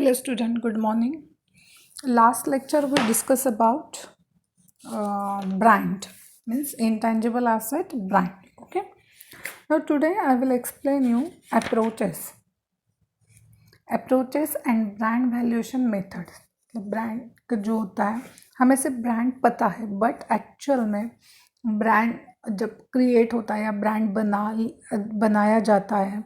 Hello student, good morning. Last lecture we discussed about brand, means intangible asset brand. Okay. Now today I will explain you approaches and brand valuation methods. Brand का जो होता है हमें सिर्फ brand पता है, but actual में brand जब क्रिएट होता है या ब्रांड बनाया जाता है,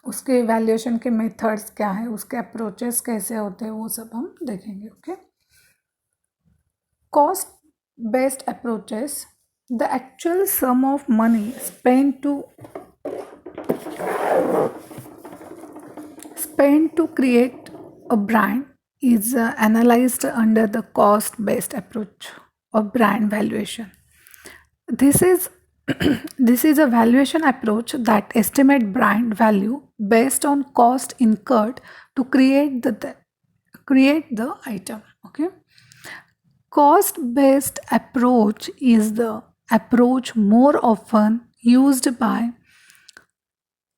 उसके वैल्यूएशन के मेथड्स क्या है, उसके अप्रोचेस कैसे होते हैं, वो सब हम देखेंगे. Okay. Cost based approaches, the actual sum of money spent to create a brand is analyzed under the cost based approach of brand valuation. This is a valuation approach that estimate brand value based on cost incurred to create the item. Okay. Cost based approach is the approach more often used by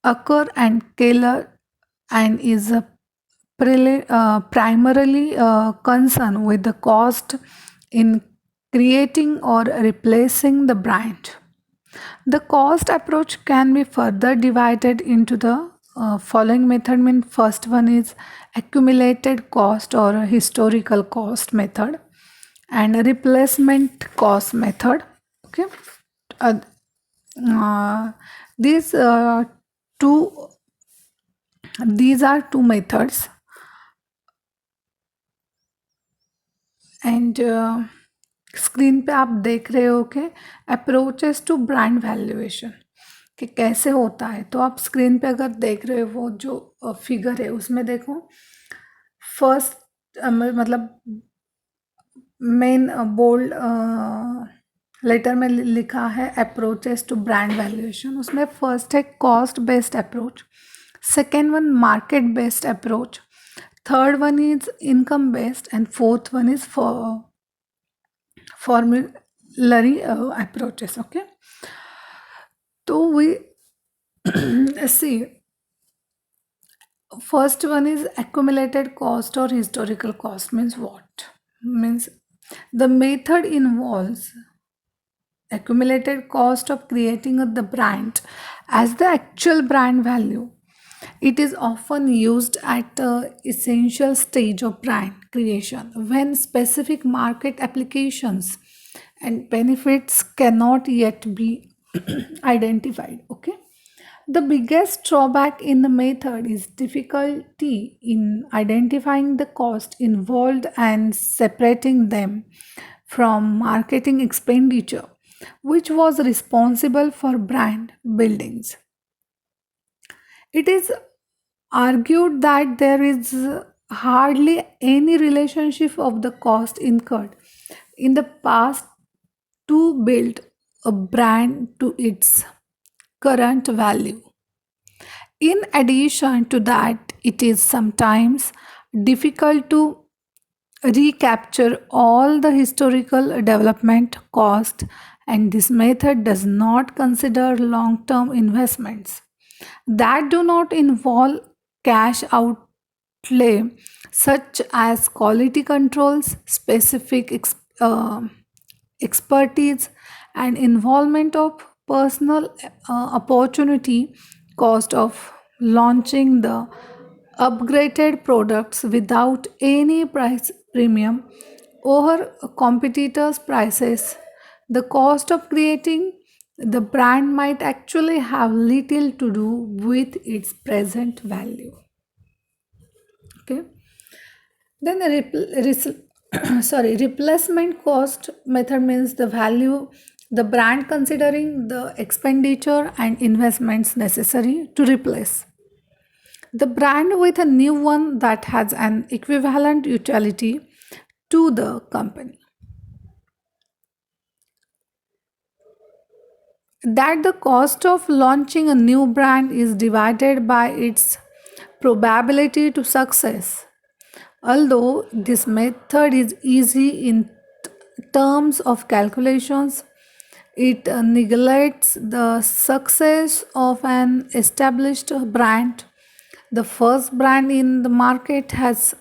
Acker and Keller and is primarily concerned with the cost in creating or replacing the brand. The cost approach can be further divided into the following method. First one is accumulated cost or historical cost method and replacement cost method. Okay. These are two methods, and screen पे आप देख रहे हो कि approaches to brand valuation कि कैसे होता है. तो आप स्क्रीन पे अगर देख रहे हो वो जो फिगर है उसमें देखो, फर्स्ट मतलब मेन बोल्ड लेटर में लिखा है अप्रोचेस टू ब्रांड वैल्यूएशन. उसमें फर्स्ट है cost based approach, second one market based approach, third one is income based and fourth one is formulary approaches. Okay. So we see first one is accumulated cost or historical cost. Means what? Means the method involves accumulated cost of creating the brand as the actual brand value. It is often used at the essential stage of brand creation when specific market applications and benefits cannot yet be identified. Okay. The biggest drawback in the method is difficulty in identifying the cost involved and separating them from marketing expenditure, which was responsible for brand buildings. It is argued that there is hardly any relationship of the cost incurred in the past to build a brand to its current value. In addition to that, it is sometimes difficult to recapture all the historical development cost, and this method does not consider long-term investments that do not involve cash outlay, such as quality controls, specific expertise, and involvement of personal opportunity cost of launching the upgraded products without any price premium over competitors' prices. The cost of creating the brand might actually have little to do with its present value. Okay. Then the replacement cost method means the value the brand considering the expenditure and investments necessary to replace the brand with a new one that has an equivalent utility to the company. That the cost of launching a new brand is divided by its probability to success. Although this method is easy in terms of calculations, it neglects the success of an established brand The first brand in the market has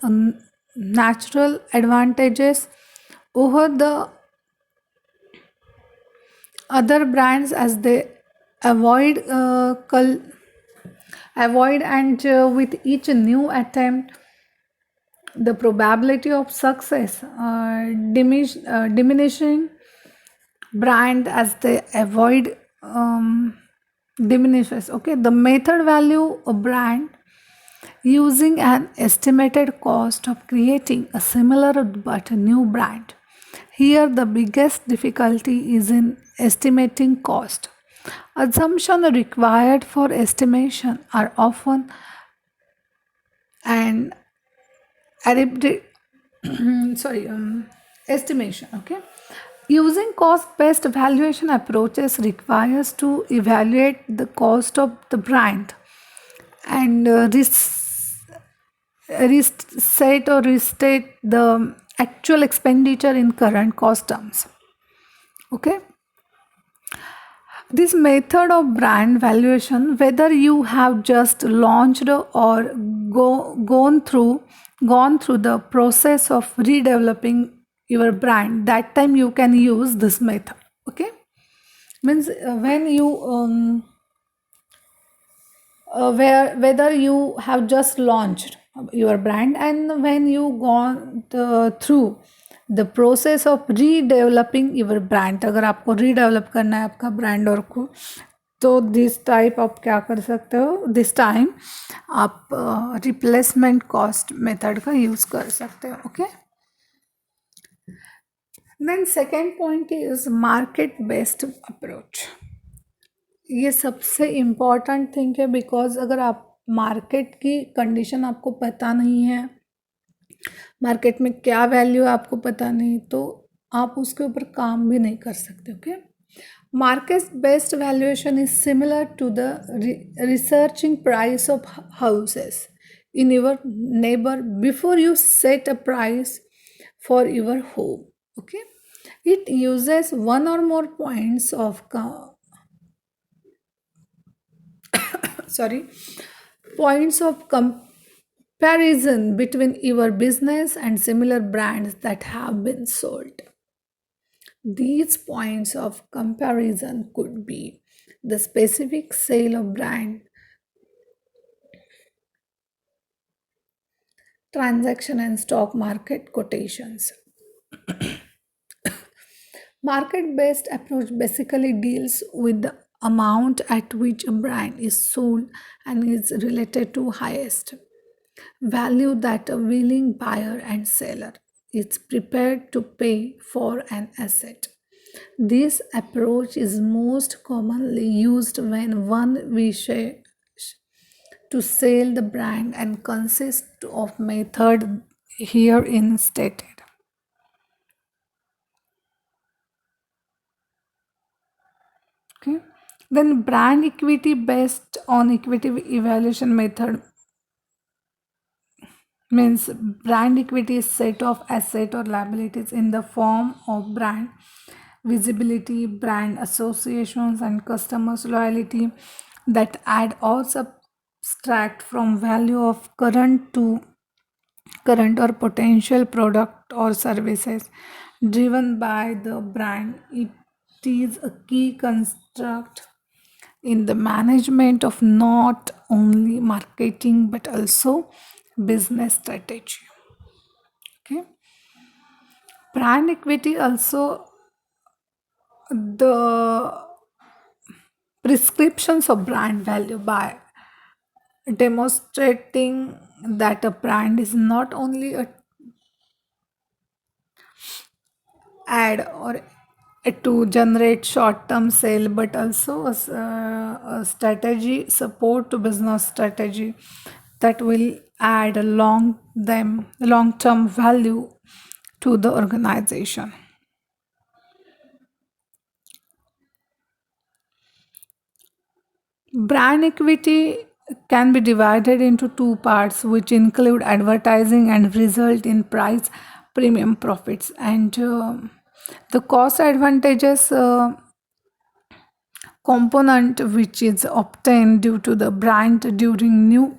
natural advantages over the other brands as they avoid avoid and with each new attempt the probability of success diminishing brand as they avoid diminishes. Okay, the method value a brand using an estimated cost of creating a similar but new brand. Here, the biggest difficulty is in estimating cost. Assumptions required for estimation are often an arbitrary sorry estimation. Okay, using cost based valuation approaches requires to evaluate the cost of the brand and set or restate the actual expenditure in current cost terms. Okay, this method of brand valuation, whether you have just launched or gone through the process of redeveloping your brand, that time you can use this method. Okay, means when you whether you have just launched your brand and when you gone through the process of redeveloping your brand, अगर आपको redevelop करना है आपका brand और को, तो this type आप क्या कर सकते हो, दिस टाइम आप रिप्लेसमेंट कॉस्ट मेथड का यूज़ कर सकते हो. Okay, then second point is market based approach. ये सबसे इम्पॉर्टेंट थिंग है बिकॉज अगर आप मार्केट की कंडीशन आपको पता नहीं है, मार्केट में क्या वैल्यू है आपको पता नहीं, तो आप उसके ऊपर काम भी नहीं कर सकते. Okay, market based valuation is similar to the researching price of houses in your neighbor before you set a price for your home. Okay, it uses one or more points of points of comparison between your business and similar brands that have been sold. These points of comparison could be the specific sale of brand transaction and stock market quotations. Market-based approach basically deals with the amount at which a brand is sold and is related to highest value that a willing buyer and seller is prepared to pay for an asset. This approach is most commonly used when one wishes to sell the brand and consists of method herein stated. Okay, then brand equity based on equity evaluation method means brand equity is set of asset or liabilities in the form of brand visibility, brand associations, and customers loyalty that add or subtract from value of current or potential product or services driven by the brand. It is a key construct in the management of not only marketing but also business strategy. Okay, brand equity also the prescriptions of brand value by demonstrating that a brand is not only a ad or to generate short-term sale but also a strategy support to business strategy that will add a long-term value to the organization. Brand equity can be divided into two parts, which include advertising and result in price premium profits, and the cost advantages component which is obtained due to the brand during new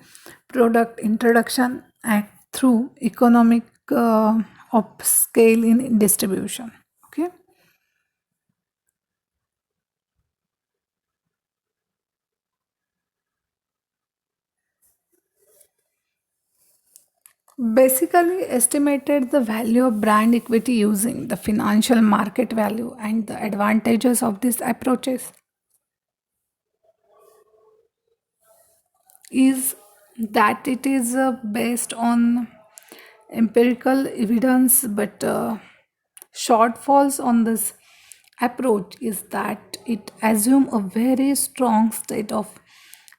Product Introduction Act through economic of scale in distribution. Okay. Basically estimated the value of brand equity using the financial market value, and the advantages of these approaches is that it is based on empirical evidence, but shortfalls on this approach is that it assumes a very strong state of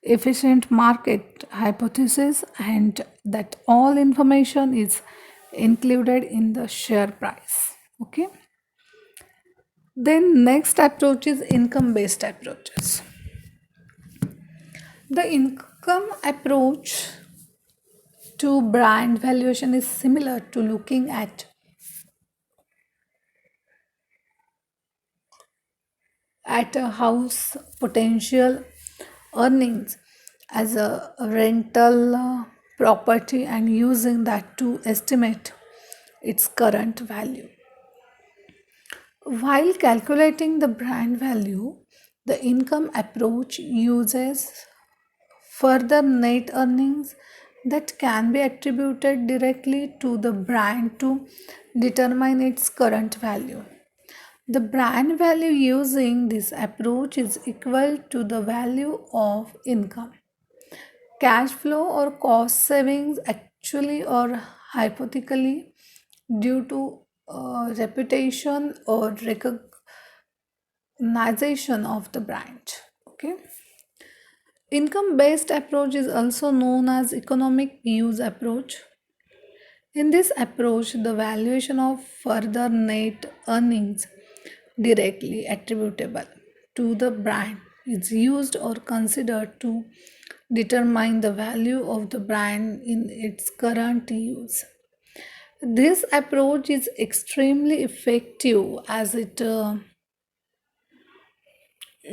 efficient market hypothesis, and that all information is included in the share price. Okay. Then next approach is income based approaches. The income approach to brand valuation is similar to looking at a house potential earnings as a rental property and using that to estimate its current value. While calculating the brand value, the income approach uses further net earnings that can be attributed directly to the brand to determine its current value. The brand value using this approach is equal to the value of income, cash flow, or cost savings actually or hypothetically due to reputation or recognition of the brand. Okay. Income based approach is also known as economic use approach. In this approach, the valuation of further net earnings directly attributable to the brand is used or considered to determine the value of the brand in its current use. This approach is extremely effective as it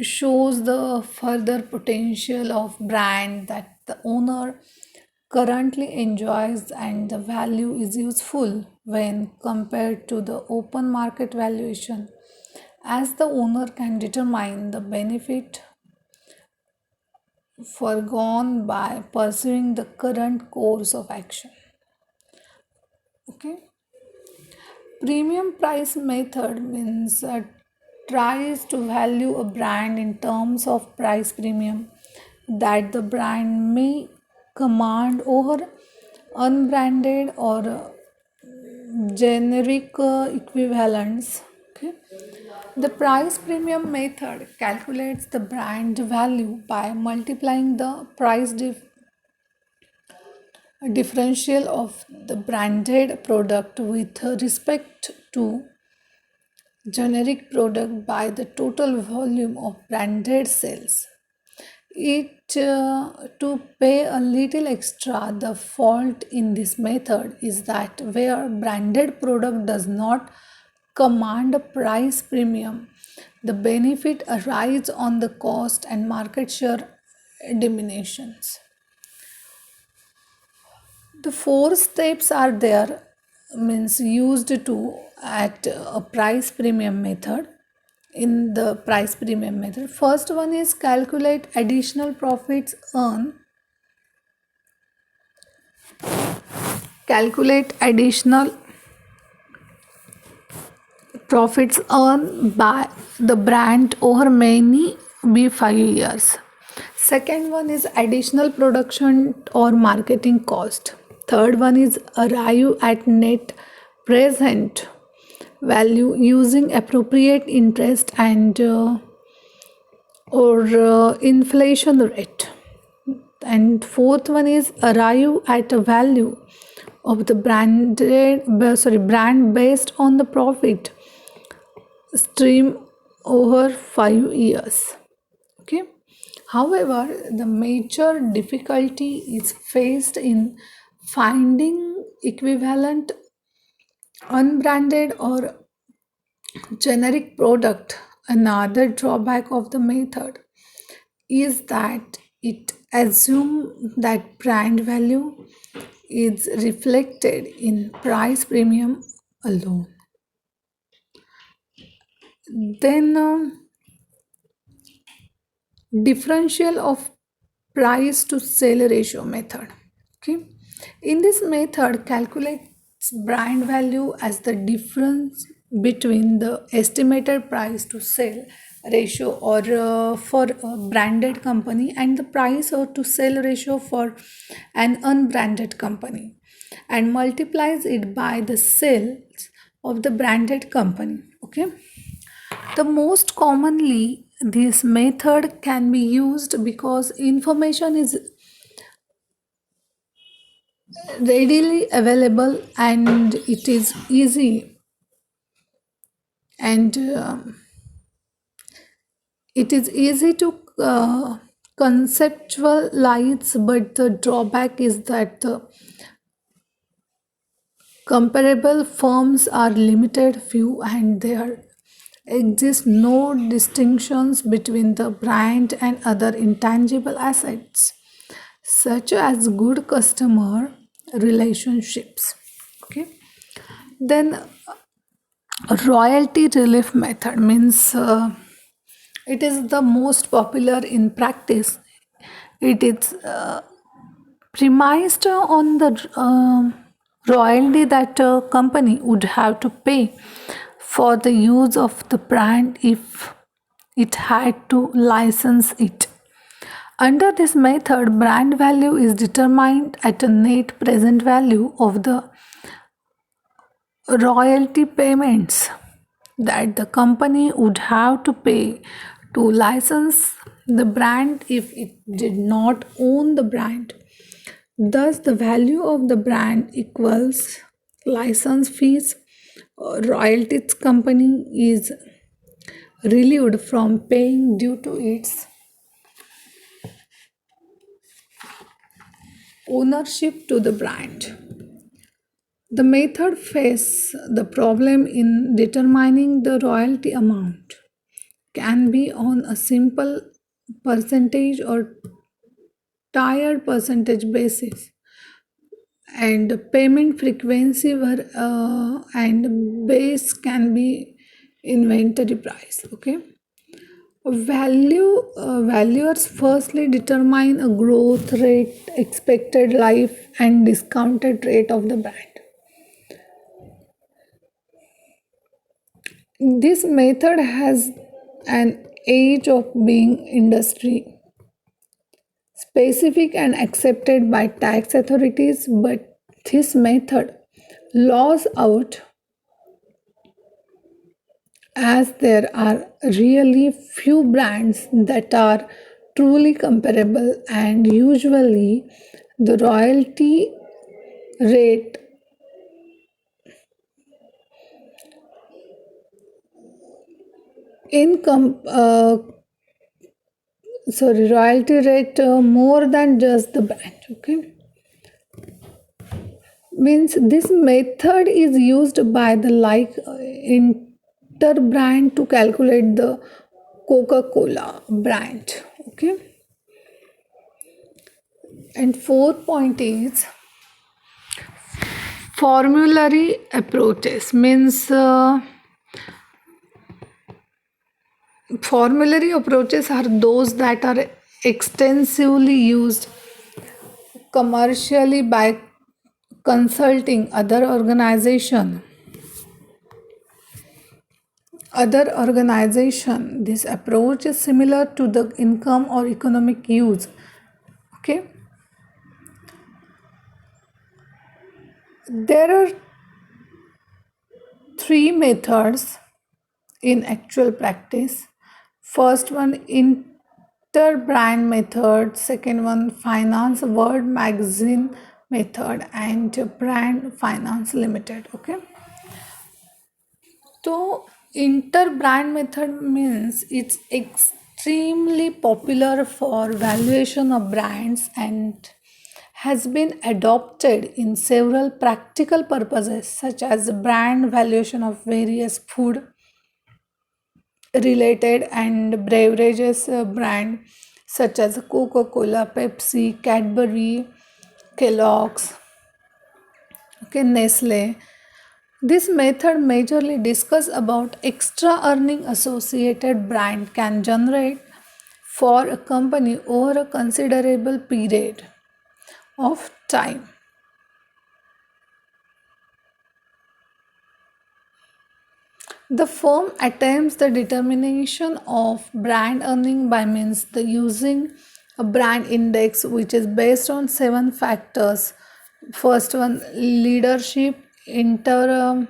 shows the further potential of brand that the owner currently enjoys, and the value is useful when compared to the open market valuation, as the owner can determine the benefit foregone by pursuing the current course of action. Okay. Premium price method means tries to value a brand in terms of price premium that the brand may command over unbranded or generic equivalents. Okay. The price premium method calculates the brand value by multiplying the differential of the branded product with respect to generic product by the total volume of branded sales. It to pay a little extra. The fault in this method is that where branded product does not command a price premium, the benefit arises on the cost and market share diminutions. The four steps are there, means used to at a price premium method. In the price premium method, first one is calculate additional profits earned. Calculate additional profits earned by the brand over many be 5 years. Second one is additional production or marketing cost. Third one is arrive at net present value using appropriate interest and or inflation rate. And fourth one is arrive at a value of the brand based on the profit stream over 5 years. Okay. However, the major difficulty is faced in finding equivalent unbranded or generic product. Another drawback of the method is that it Assume that brand value is reflected in price premium alone. Then differential of price to sale ratio method. Okay, in this method calculates brand value as the difference between the estimated price to sale ratio or for a branded company and the price or to sale ratio for an unbranded company, and multiplies it by the sales of the branded company. Okay, the most commonly this method can be used because information is readily available and it is easy, and it is easy to conceptualize, but the drawback is that the comparable firms are limited few and there exist no distinctions between the brand and other intangible assets such as good customer relationships. Okay, then royalty relief method means it is the most popular in practice. It is premised on the royalty that a company would have to pay for the use of the brand if it had to license it. Under this method, brand value is determined at a net present value of the royalty payments that the company would have to pay to license the brand if it did not own the brand. Thus, the value of the brand equals license fees. Royalties company is relieved from paying due to its ownership to the brand. The method face the problem in determining the royalty amount can be on a simple percentage or tiered percentage basis, and payment frequency were and base can be inventory price. Okay, valuers firstly determine a growth rate, expected life, and discounted rate of the brand. This method has an age of being industry specific and accepted by tax authorities, but this method laws out as there are really few brands that are truly comparable, and usually the royalty rate income royalty rate more than just the brand. Okay, means this method is used by the like interbrand to calculate the Coca-Cola brand. Okay, and fourth point is formulary approaches means formulary approaches are those that are extensively used commercially by consulting other organization. This approach is similar to the income or economic use. Okay, there are three methods in actual practice. First one, interbrand method. Second one, finance world magazine method, and brand finance limited. Okay, so interbrand method means it's extremely popular for valuation of brands and has been adopted in several practical purposes such as brand valuation of various food related and beverages brand, such as Coca-Cola, Pepsi, Cadbury, Kellogg's, okay, Nestle. This method majorly discuss about extra earning associated brand can generate for a company over a considerable period of time. The firm attempts the determination of brand earning by means the using a brand index which is based on seven factors. First one, leadership, inter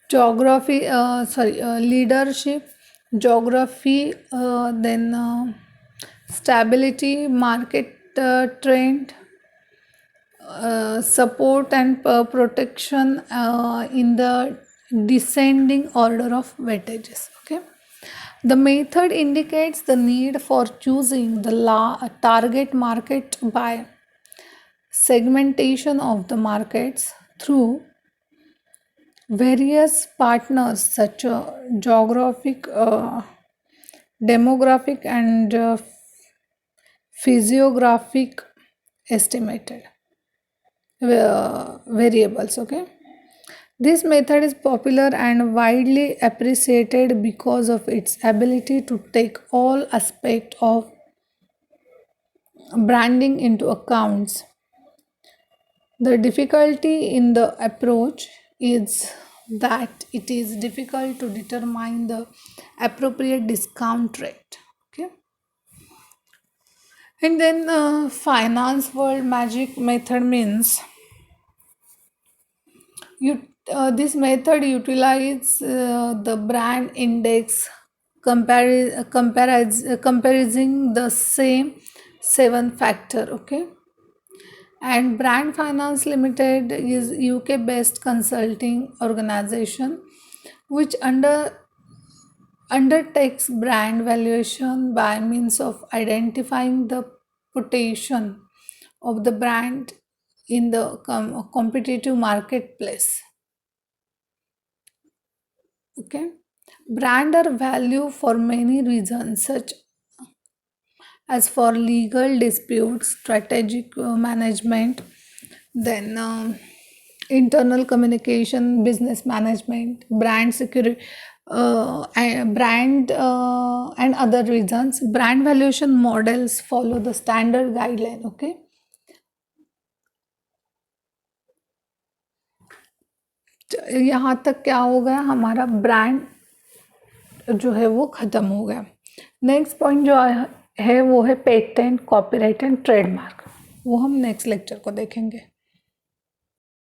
geography, leadership, geography, then stability, market trend, support and protection in the descending order of weightages. Okay, the method indicates the need for choosing the target market by segmentation of the markets through various partners such as geographic, demographic, and physiographic estimated variables. Okay, this method is popular and widely appreciated because of its ability to take all aspects of branding into accounts. The difficulty in the approach is that it is difficult to determine the appropriate discount rate. Okay, and then finance world magic method means you this method utilizes the brand index comparing the same seven factor. Okay, and Brand Finance Limited is UK based consulting organization which undertakes brand valuation by means of identifying the potential of the brand in the competitive marketplace. Okay, brand are value for many reasons such as for legal disputes, strategic management, then internal communication, business management, brand security, and other reasons. Brand valuation models follow the standard guideline. Okay, यहाँ तक क्या हो गया, हमारा brand जो है वो ख़त्म हो गया. नेक्स्ट पॉइंट जो है वो है पेटेंट, कॉपीराइट एंड ट्रेडमार्क. वो हम नेक्स्ट लेक्चर को देखेंगे.